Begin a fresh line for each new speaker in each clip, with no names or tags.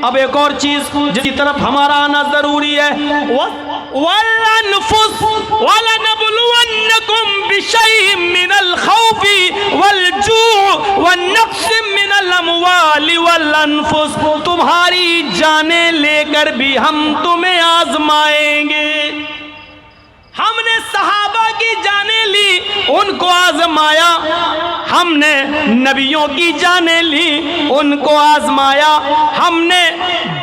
अब एक और चीज जिसकी तरफ हमारा आना जरूरी है, वलनफुस वलनबलुवन्नकुम बिशैइन मिनल खौफि वलजूअ वनक्सिम मिनल अमवालि वलअनफुस, तुम्हारी जानें लेकर भी हम तुम्हें आजमाएंगे। हमने सहाबा की जानें ली, उनको आजमाया, हमने नबियों की जानें ली, उनको आजमाया, हमने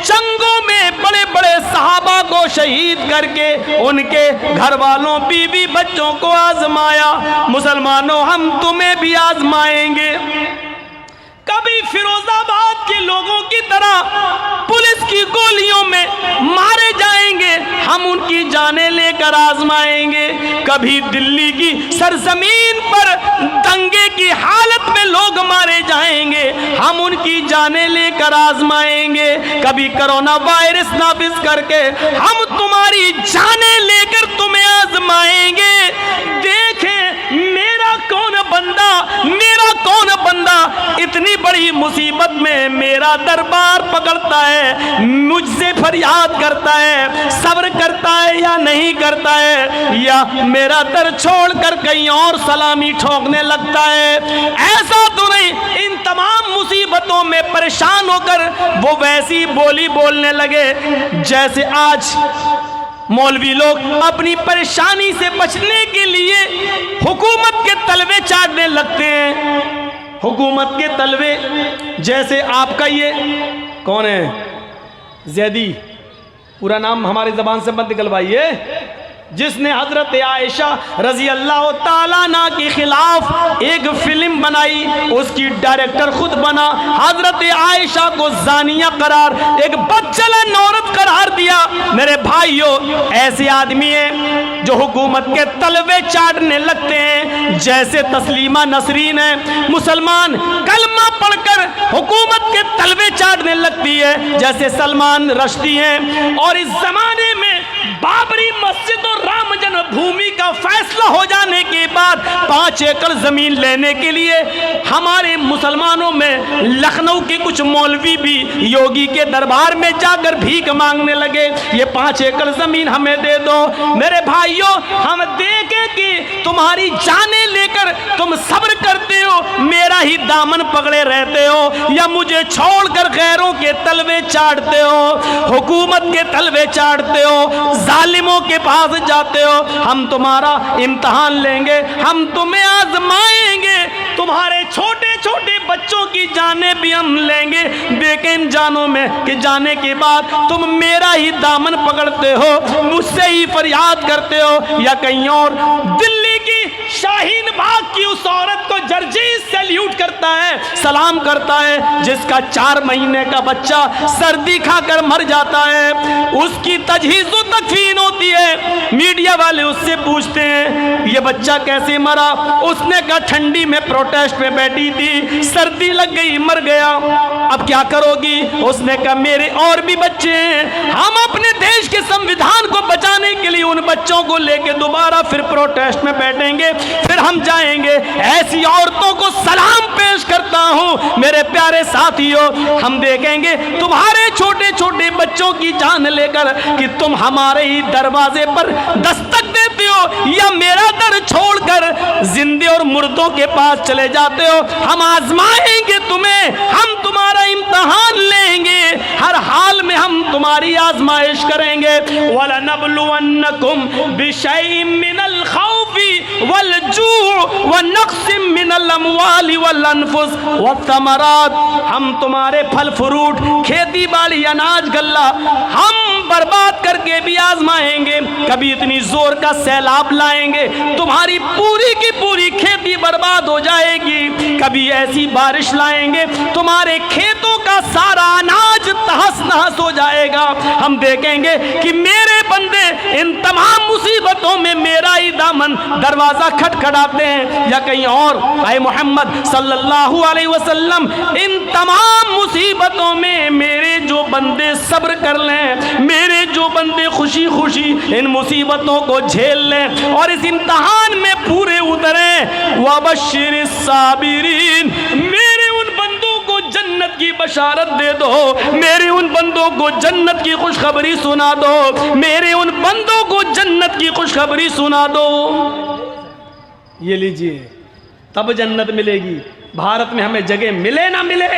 जंगों में बड़े बड़े सहाबा को शहीद करके उनके घर वालों बीवी बच्चों को आजमाया। मुसलमानों, हम तुम्हें भी आजमाएंगे। कभी फिरोजाबाद के लोगों की तरह पुलिस की गोलियों में मारे जाएंगे, हम उनकी जानें लेकर आजमाएंगे। कभी दिल्ली की सरजमीन पर दंगे की हालत में लोग मारे जाएंगे, हम उनकी जानें लेकर आजमाएंगे। कभी कोरोना वायरस नाफिज करके हम तुम्हारी जानें लेकर तुम्हें आजमाएंगे। देखें मेरा कौन बंदा इतनी बड़ी मुसीबत में मेरा दरबार पकड़ता है, मुझसे फरियाद करता है, सब्र करता है या नहीं करता है, या मेरा दर छोड़कर कहीं और सलामी ठोकने लगता है। ऐसा तो नहीं, इन तमाम मुसीबतों में परेशान होकर वो वैसी बोली बोलने लगे जैसे आज मौलवी लोग अपनी परेशानी से बचने के लिए हुकूमत के तलवे चाटने लगते हैं। हुकूमत के तलवे जैसे आपका ये कौन है, जैदी, पूरा नाम हमारी ज़बान से मत निकलवाइए, जिसने हजरत आयशा रजी अल्लाह ताला अन्हा के खिलाफ एक फिल्म बनाई, उसकी डायरेक्टर खुद बना, हजरत आयशा को जानिया करार, एक बदचलन औरत करार दिया। मेरे भाइयों, ऐसे आदमी हैं जो हुकूमत के तलवे चाटने लगते हैं, जैसे तस्लीमा नसरीन है, मुसलमान कलमा पढ़कर हुकूमत के तलवे चाटने लगती है, जैसे सलमान रश्दी हैं। और इस जमाने में बाबरी मस्जिद और राम जन्मभूमि का फैसला हो जाने के बाद 5 एकड़ जमीन लेने के लिए हमारे मुसलमानों में लखनऊ के कुछ मौलवी भी योगी के दरबार में जाकर भीख मांगने लगे, ये 5 एकड़ जमीन हमें दे दो। मेरे भाइयों, हम देखें कि तुम्हारी जानें लेकर तुम सब्र करते हो, मेरा ही दामन पकड़े रहते हो, या मुझे छोड़कर गैरों के तलवे चाटते हो, हुकूमत के तलवे चाटते हो, जालिमों के पास जाते हो। हम तुम्हारा इम्तिहान लेंगे, हम तुम्हें आजमाएंगे, तुम्हारे छोटे छोटे बच्चों की जानें भी हम लेंगे। देखें जानों में कि जाने के बाद तुम मेरा ही दामन पकड़ते हो, मुझसे ही फरियाद करते हो, या कहीं और। दिल्ली की शाहीन बाग की उस औरत को जर्जी सैल्यूट करता है, सलाम करता है, जिसका 4 महीने का बच्चा सर्दी खाकर मर जाता है, उसकी तजहीज़ तकफीन होती है। मीडिया वाले उससे पूछते हैं ये बच्चा कैसे मरा, उसने कहा ठंडी में प्रोटेस्ट पे बैठी थी, सर्दी लग गई, मर गया। अब क्या करोगी? उसने कहा मेरे और भी बच्चे हैं, हम अपने देश के संविधान को बचाने के लिए उन बच्चों को लेके दोबारा फिर प्रोटेस्ट में बैठेंगे, फिर हम जाएंगे। ऐसी औरतों को सलाम पेश करता हूं मेरे प्यारे साथियों। हम देखेंगे तुम्हारे छोटे छोटे बच्चों की जान लेकर कि तुम हमारे ही दरवाजे पर दस्तक देते हो, या मेरा दर छोड़कर जिंदे और मुर्दों के पास चले जाते हो। हम आजमाएंगे तुम्हें, हम तुम्हारा इम्तिहान लेंगे, हर हाल में हम तुम्हारी आजमाइश करेंगे। वलनबलुवन्नकुम बिशैइन मिनल खौफि वलजूअ वनक्सिम मिनल अमवालि वलअनफुस वत्तमरात, हम तुम्हारे फल फ्रूट, खेती बाड़ी, अनाज गल्ला हम बर्बाद करके भी आजमाएंगे। कभी इतनी जोर का सैलाब लाएंगे तुम्हारी पूरी की पूरी खेती बर्बाद हो जाएगी, कभी ऐसी बारिश लाएंगे तुम्हारे खेतों का सारा अनाज तहस नहस हो जाएगा। हम देखेंगे कि मेरे बंदे इन तमाम मुसीबतों में मेरा ही दामन दरवाजा खटखटाते हैं, या कहीं और। भाई मोहम्मद सल्लल्लाहु अलैहि वसल्लम इन तमाम मुसीबतों में मेरे जो बंदे सब्र कर लें, मेरे जो बंदे खुशी खुशी इन मुसीबतों को झेल लें और इस इम्तिहान में पूरे उतरे, वबश्शिरिस साबिरीन, मेरे उन बंदों को जन्नत की बशारत दे दो, मेरे उन बंदों को जन्नत की खुशखबरी सुना दो, मेरे उन बंदों को जन्नत की खुशखबरी सुना दो। ये लीजिए, तब जन्नत मिलेगी। भारत में हमें जगह मिले ना मिले,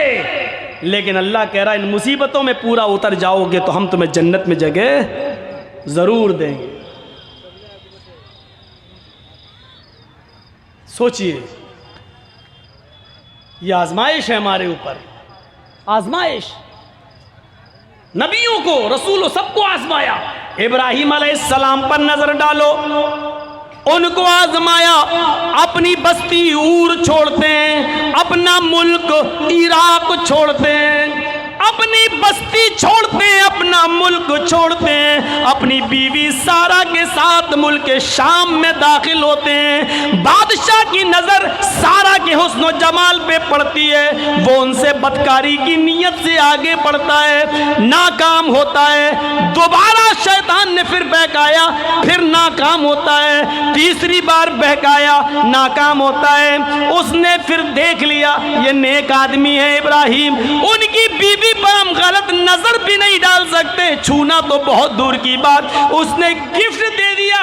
लेकिन अल्लाह कह रहा है इन मुसीबतों में पूरा उतर जाओगे तो हम तुम्हें जन्नत में जगह जरूर देंगे। सोचिए, ये आजमाइश है हमारे ऊपर, आजमाइश। नबियों को, रसूलों, सबको आजमाया। इब्राहिम अलैहिस्सलाम पर नजर डालो, उनको आजमाया। अपनी बस्ती ऊर छोड़ते हैं, अपना मुल्क इराक छोड़ते हैं, अपनी बस्ती छोड़ते हैं, अपना मुल्क छोड़ते हैं, अपनी बीवी सारा के साथ मुल्क शाम में दाखिल होते हैं। बादशाह की नजर सारा के हुस्न जमाल पे पड़ती है, वो उनसे बदकारी की नीयत से आगे बढ़ता है, नाकाम होता है। दोबारा शैतान ने फिर बहकाया, फिर नाकाम होता है। तीसरी बार बहकाया, नाकाम होता है। उसने फिर देख लिया ये नेक आदमी है इब्राहिम, उनकी बीवी पर हम गलत नजर भी नहीं डाल सकते, छूना तो बहुत दूर की बात। उसने गिफ्ट दे दिया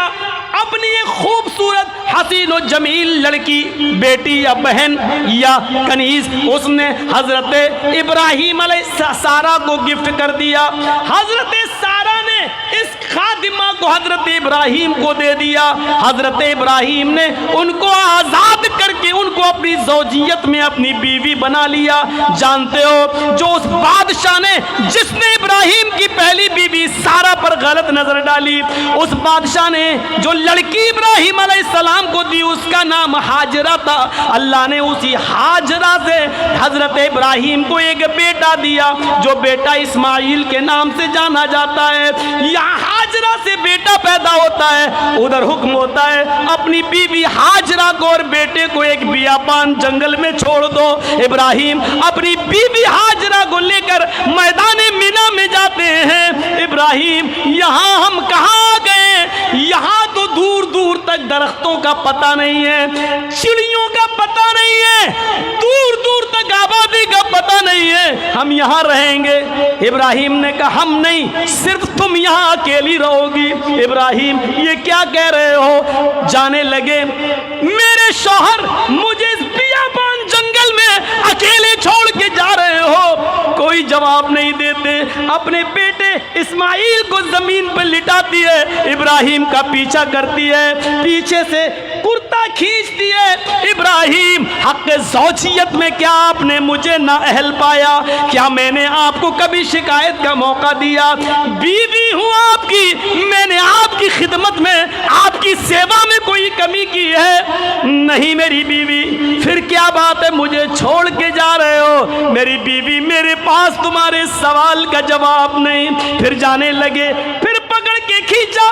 अपनी एक खूबसूरत हसीन और जमील लड़की, बेटी या बहन या कनीज, उसने हजरत इब्राहिम सारा को गिफ्ट कर दिया। हजरत सारा ने इस खादिमा को हजरत इब्राहिम को दे दिया। हजरत इब्राहिम ने उनको आजाद करके उनको अपनी ज़ौजियत में अपनी बीवी बना लिया। जानते हो, जो उस बादशाह ने, जिसने इब्राहिम की पहली बीवी सारा पर गलत नजर डाली, उस बादशाह ने जो लड़की इब्राहिम अलैहिस्सलाम को दी उसका नाम हाजरा था। अल्लाह ने उसी हाजरा से हजरत इब्राहिम को एक बेटा दिया, जो बेटा इस्माइल के नाम से जाना जाता है। यहाँ हाजरा से बेटा पैदा होता है, उधर हुक्म होता है अपनी बीवी हाजरा को और बेटे को एक बियाबान जंगल में छोड़ दो। इब्राहिम अपनी बीवी हाजरा को लेकर मैदान मिना में जाते हैं। इब्राहिम, यहाँ हम कहाँ गए? यहाँ तो दूर दूर तक दरख्तों का पता नहीं है, चिड़ियों का पता नहीं है, दूर दूर तक आबादी का पता नहीं है, हम यहाँ रहेंगे। इब्राहिम ने कहा हम नहीं, सिर्फ तुम यहाँ अकेली रहोगी। इब्राहिम, ये क्या कह रहे हो? जाने लगे, मेरे शौहर मुझे इस बियाबान जंगल में अकेले छोड़ के जा रहे हो। कोई जवाब नहीं देते। अपने बेटे इस्माइल को जमीन पर लिटाती है, इब्राहिम का पीछा करती है, पीछे से कुर्ता खींचती है। इब्राहिम, हक ज़ौजियत में क्या आपने मुझे नाअहल पाया? क्या मैंने आपको कभी शिकायत का मौका दिया? बीवी हूँ आपकी, मैंने आपकी खिदमत में, आपकी सेवा में कोई कमी की है? नहीं मेरी बीवी। फिर क्या बात है मुझे छोड़ के जा रहे हो? मेरी बीवी, मेरे पास तुम्हारे सवाल का जवाब नहीं। फिर जाने लगे, फिर पकड़ के खींचा।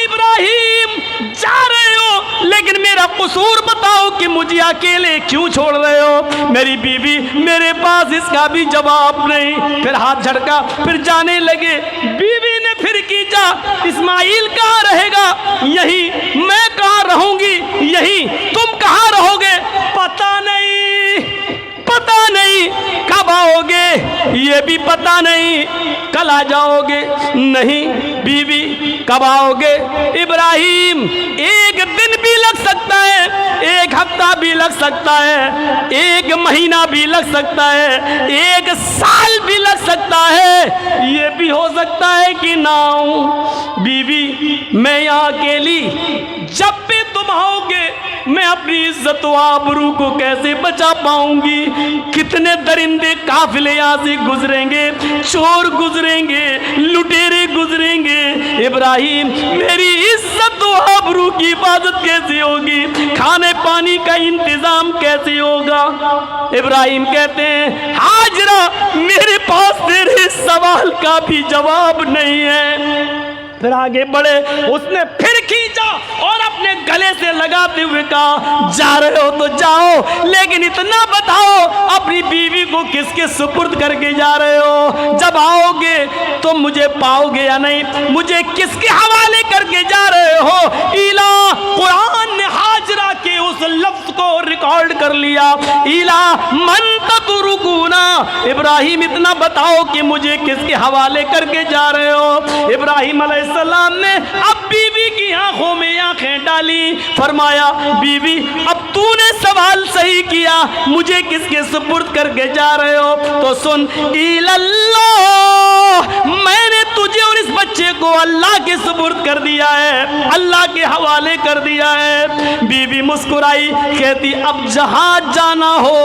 इब्राहिम, जा रहे हो, लेकिन मेरा कसूर बताओ कि मुझे अकेले क्यों छोड़ रहे हो? मेरी बीवी, मेरे पास इसका भी जवाब नहीं। फिर हाथ झटका, फिर जाने लगे। बीवी ने फिर खींचा, इस्माइल कहाँ रहेगा? यही। मैं कहाँ रहूंगी? यही। तुम कहाँ रहोगे? पता नहीं, पता नहीं। कब आओगे? ये भी पता नहीं। कल आ जाओगे? नहीं। बीवी, कब आओगे? इब्राहिम, एक दिन भी लग सकता है, एक हफ्ता भी लग सकता है, एक महीना भी लग सकता है, एक साल भी लग सकता है, ये भी हो सकता है कि ना आऊं। बीवी, मैं यहाँ अकेली, जब भी तुम आओगे मैं अपनी इज्जत व आबरू को कैसे बचा पाऊंगी? कितने दरिंदे काफिले यहाँ से गुजरेंगे, चोर गुजरेंगे, लुटेरे गुजरेंगे। इब्राहिम, मेरी इज्जत व आबरू की हिफाजत कैसे होगी? खाने पानी का इंतजाम कैसे होगा? इब्राहिम कहते हैं, हाजरा, मेरे पास तेरे सवाल का भी जवाब नहीं है। फिर आगे बढ़े, उसने फिर खींचा और अपने गले से लगाते हुए कहा, जा रहे हो तो जाओ, लेकिन इतना बताओ अपनी बीवी को किसके सुपुर्द करके जा रहे हो? जब आओगे तो मुझे पाओगे या नहीं? मुझे किसके हवाले करके जा रहे हो? इला, कुरान ने हाजरा के उस लफ्ज को रिकॉर्ड कर लिया, इला मन ततरुकूना, इब्राहिम इतना बताओ कि मुझे किसके हवाले करके जा रहे हो। इब्राहिम अलैहिस्सलाम ने अब बीवी की आंखों में आंखें डाली, फरमाया बीवी अब तूने सवाल सही किया, मुझे किसके सुपुर्द करके जा रहे हो? तो सुन, इल्लल्लाह, मैंने तुझे और इस बच्चे को अल्लाह के सुपुर्द कर दिया है, अल्लाह के हवाले कर दिया है। बीवी मुस्कुराई, कहती अब जहां जाना हो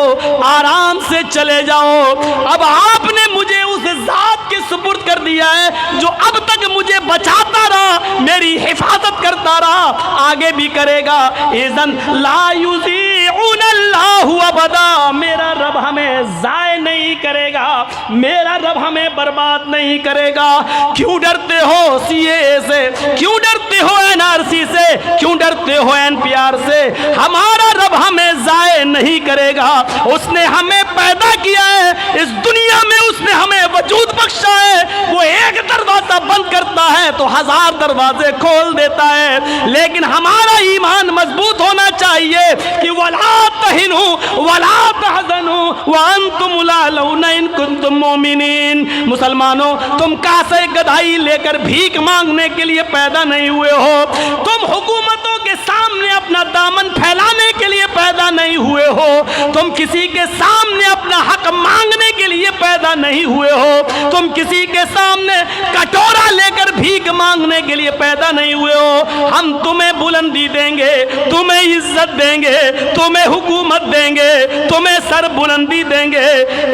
आराम से चले जाओ, अब आपने मुझे उस जात के सुपुर्द कर दिया है जो अब तक मुझे बचाता रहा, मेरी हिफाजत करता रहा, आगे भी करेगा। इज़न ला युज़ीउनल्लाहु अबदा, मेरा रब हमें ज़ाय नहीं करेगा, मेरा रब हमें बर्बाद नहीं करेगा। क्यों डरते हो सीए से, क्यों डरते हो एनआरसी से, क्यों डरते हो एनपीआर से? हमारा रब हमें ज़ाय नहीं करेगा। उसने हमें पैदा किया है, इस दुनिया में उसने हमें वजूद बख्शा है। वो एक दरवाजा बंद करता है तो 1000 दरवाजे खोल देता है। लेकिन हमारा ईमान मजबूत होना चाहिए कि वला तहिनु वला तहज़नु व अंतुमुल अ'लौना इन कुंतुम मोमिनीन। मुसलमानों, तुम कासे गधाई लेकर भीख मांगने के लिए पैदा नहीं हुए हो, तुम हुकूमतों के सामने अपना दामन फैलाने के लिए पैदा नहीं हुए हो, तुम किसी के सामने अपना हक मांगने के लिए पैदा नहीं हुए हो, तुम किसी के सामने कटोरा लेकर भीख मांगने के लिए पैदा नहीं हुए हो। हम तुम्हें बुलंदी देंगे, तुम्हें इज्जत देंगे, तुम्हें हुकूमत देंगे, तुम्हें सर बुलंदी देंगे।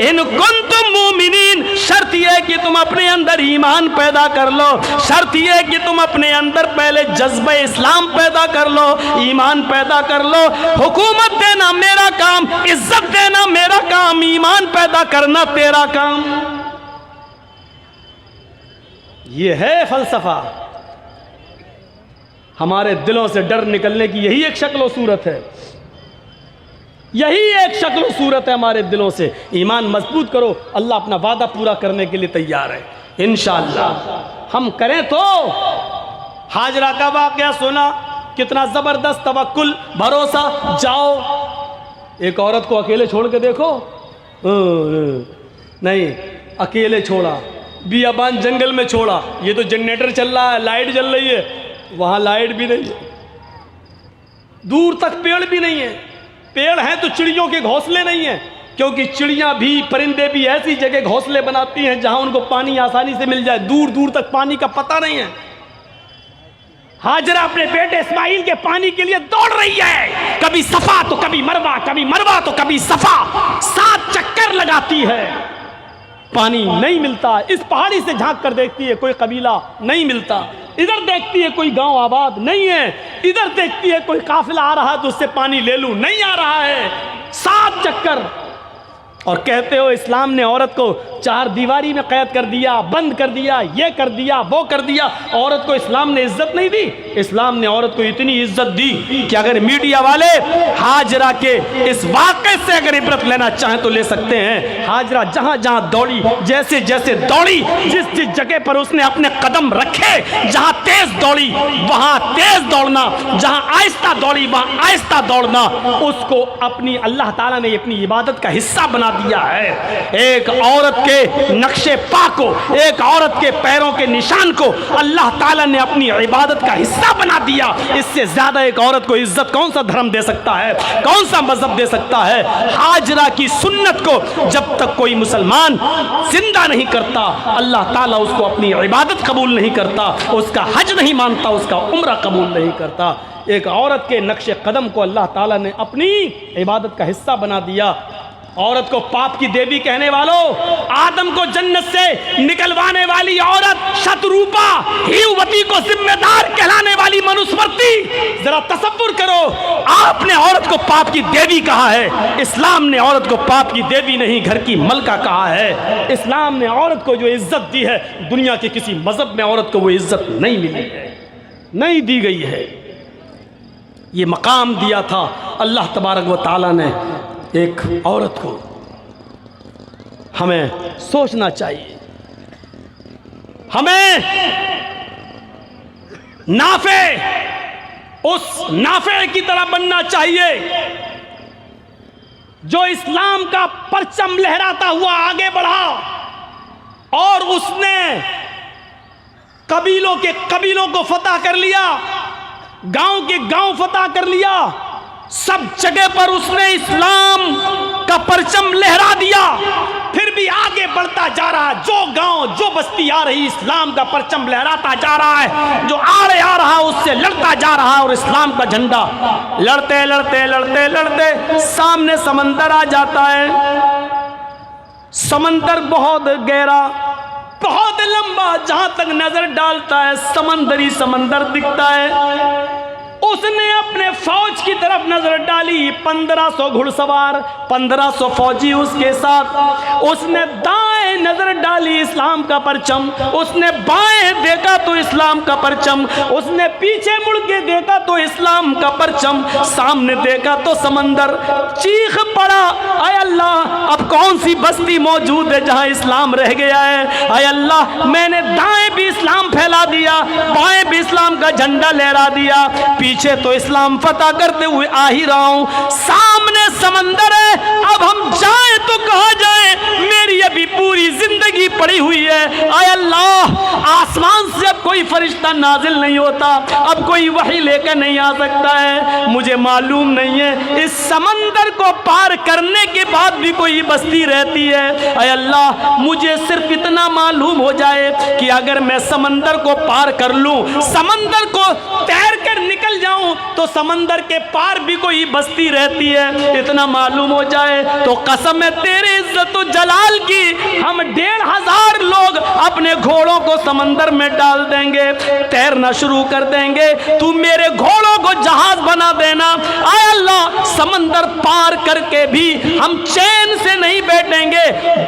इन कुंतुम मोमिनीन, शर्त यह कि तुम अपने अंदर ईमान पैदा कर लो, शर्त यह कि तुम अपने अंदर पहले जज्बा इस्लाम पैदा कर लो, ईमान पैदा कर लो। हुकूमत देना मेरा काम, इज्जत देना मेरा काम, ईमान पैदा करना तेरा काम। ये है फलसफा। हमारे दिलों से डर निकलने की यही एक शक्ल सूरत है, यही एक शक्ल सूरत है हमारे दिलों से। ईमान मजबूत करो, अल्लाह अपना वादा पूरा करने के लिए तैयार है इंशाअल्लाह। हम करें तो। हाजरा का वाकया सुना, कितना जबरदस्त तवक्कुल, भरोसा। जाओ एक औरत को अकेले छोड़ के देखो, नहीं अकेले छोड़ा, बियाबान जंगल में छोड़ा, ये तो जनरेटर चल रहा है, लाइट जल रही है, वहां लाइट भी नहीं है, दूर तक पेड़ भी नहीं है। पेड़ हैं तो चिड़ियों के घोंसले नहीं हैं, क्योंकि चिड़ियां भी, परिंदे भी ऐसी जगह घोंसले बनाती हैं जहां उनको पानी आसानी से मिल जाए, दूर दूर तक पानी का पता नहीं है। हाजरा अपने बेटे इस्माइल के पानी के लिए दौड़ रही है, कभी सफा तो कभी मरवा, कभी मरवा तो कभी सफा, 7 चक्कर लगाती है, पानी नहीं मिलता। इस पहाड़ी से झांक कर देखती है, कोई कबीला नहीं मिलता। इधर देखती है, कोई गांव आबाद नहीं है। इधर देखती है, कोई काफिला आ रहा है तो उससे पानी ले लूं, नहीं आ रहा है। 7 चक्कर। और कहते हो इस्लाम ने औरत को 4 दीवारी में कैद कर दिया, बंद कर दिया, ये कर दिया, वो कर दिया। औरत को इस्लाम ने इज्जत नहीं दी। इस्लाम ने औरत को इतनी इज्जत दी कि अगर मीडिया वाले हाजरा के इस वाक़े से अगर इबरत लेना चाहें तो ले सकते हैं। हाजरा जहां जहां दौड़ी, जैसे जैसे दौड़ी, जिस जिस जगह पर उसने अपने कदम रखे, जहां तेज दौड़ी वहां तेज दौड़ना, जहां आहिस्ता दौड़ी वहां आहिस्ता दौड़ना, उसको अपनी अल्लाह ताला ने अपनी इबादत का हिस्सा बना दिया है। एक औरत के नक्शे पा को, एक औरत के पैरों के निशान को अल्लाह ताला ने अपनी इबादत का हिस्सा बना दिया। इससे ज्यादा एक औरत को इज्जत कौन सा धर्म दे सकता है, कौन सा मजहब दे सकता है? हाजरा की सुन्नत को जब तक कोई मुसलमान जिंदा नहीं करता, अल्लाह ताला उसको अपनी इबादत कबूल नहीं करता, उसका हज नहीं मानता, उसका उम्रा कबूल नहीं करता। एक औरत के नक्शे कदम को अल्लाह ताला ने अपनी इबादत का हिस्सा बना दिया। औरत को पाप की देवी कहने वालों, आदम को जन्नत से निकलवाने वाली औरत, शतरूपा हिववती को जिम्मेदार कहलाने वाली मनुस्मृति, जरा तसव्वुर करो, आपने औरत को पाप की देवी कहा है। इस्लाम ने औरत को पाप की देवी नहीं, घर की मलका कहा है। इस्लाम ने औरत को जो इज्जत दी है, दुनिया के किसी मजहब में औरत को वो इज्जत नहीं मिली है, नहीं दी गई है। ये मकाम दिया था अल्लाह तबारक व तआला ने एक औरत को। हमें सोचना चाहिए, हमें नाफे, उस नाफे की तरह बनना चाहिए जो इस्लाम का परचम लहराता हुआ आगे बढ़ा और उसने कबीलों को फतह कर लिया, गांव के गांव फतह कर लिया, सब जगह पर उसने इस्लाम का परचम लहरा दिया, फिर भी आगे बढ़ता जा रहा है। जो गांव जो बस्ती आ रही इस्लाम का परचम लहराता जा रहा है, जो आड़े आ रहा उससे लड़ता जा रहा है और इस्लाम का झंडा लड़ते लड़ते लड़ते लड़ते सामने समंदर आ जाता है। समंदर बहुत गहरा, बहुत लंबा, जहां तक नजर डालता है समंदरी समंदर दिखता है। उसने अपने फौज की तरफ नजर डाली, 1500 घुड़सवार, 1500 फौजी उसके साथ। उसने दाएं नजर डाली, इस्लाम का परचम। उसने बाएं देखा तो इस्लाम का परचम। उसने पीछे मुड़ के देखा तो इस्लाम का परचम। सामने देखा तो समंदर। चीख पड़ा, आय अल्लाह, अब कौन सी बस्ती मौजूद है जहां इस्लाम रह गया है। आय अल्लाह, मैंने दाएं भी इस्लाम फैला दिया, बाएं भी इस्लाम का झंडा लहरा दिया, पीछे तो इस्लाम फतह करते हुए आ ही रहा हूं। सामने समंदर है, अब हम जाएं तो कहां जाएं? मेरी अभी पूरी जिंदगी पड़ी हुई है। आय अल्लाह, आसमान से अब कोई फरिश्ता नाजिल नहीं होता, अब कोई वही लेकर नहीं आ सकता है। मुझे मालूम नहीं है इस समंदर को पार करने के बाद भी कोई बस्ती रहती है। आय अल्लाह, मुझे सिर्फ इतना मालूम हो जाए कि अगर मैं समंदर को पार कर लूं, समंदर को तैर कर निकल जाऊं, तो समंदर के पार भी कोई बस्ती रहती है, इतना मालूम हो जाए तो कसम है तेरे इज्जत और जलाल की, हम 1500 लोग अपने घोड़ों को समंदर में डाल देंगे, तैरना शुरू कर देंगे, तू मेरे घोड़ों को जहाज बना देना। आय अल्लाह, समंदर पार करके भी हम चैन से नहीं बैठेंगे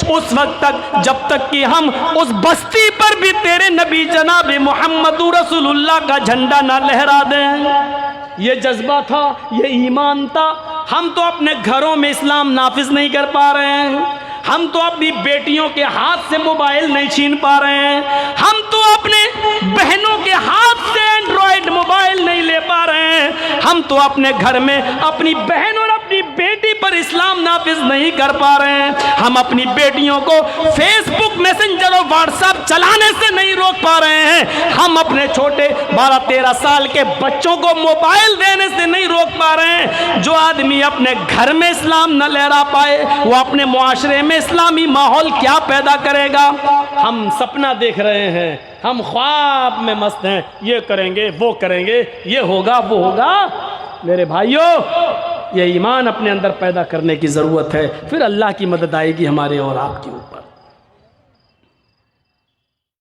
उस वक्त तक जब तक कि हम उस बस्ती पर भी तेरे नबी जनाब मोहम्मद रसूलुल्लाह का झंडा ना लहरा दें। ये जज्बा था, ये ईमान था। हम तो अपने घरों में इस्लाम नाफिज नहीं कर पा रहे हैं, हम तो अपनी बेटियों के हाथ से मोबाइल नहीं छीन पा रहे हैं, हम तो अपने बहनों के हाथ से एंड्रॉयड मोबाइल नहीं ले पा रहे हैं, हम तो अपने घर में अपनी बहन और अपनी बेटी पर इस्लाम नाफिज नहीं कर पा रहे हैं, हम अपनी बेटियों को फेसबुक, मैसेंजर और व्हाट्सएप चलाने से नहीं रोक पा रहे हैं, हम अपने छोटे 12-13 साल के बच्चों को मोबाइल देने से नहीं रोक पा रहे हैं। जो आदमी अपने घर में इस्लाम न लहरा पाए, वो अपने मुआशरे में इस्लामी माहौल क्या पैदा करेगा। हम सपना देख रहे हैं, हम ख्वाब में मस्त हैं, ये करेंगे वो करेंगे, ये होगा वो होगा। मेरे भाइयों, ये ईमान अपने अंदर पैदा करने की ज़रूरत है, फिर अल्लाह की मदद आएगी हमारे और आपके ऊपर।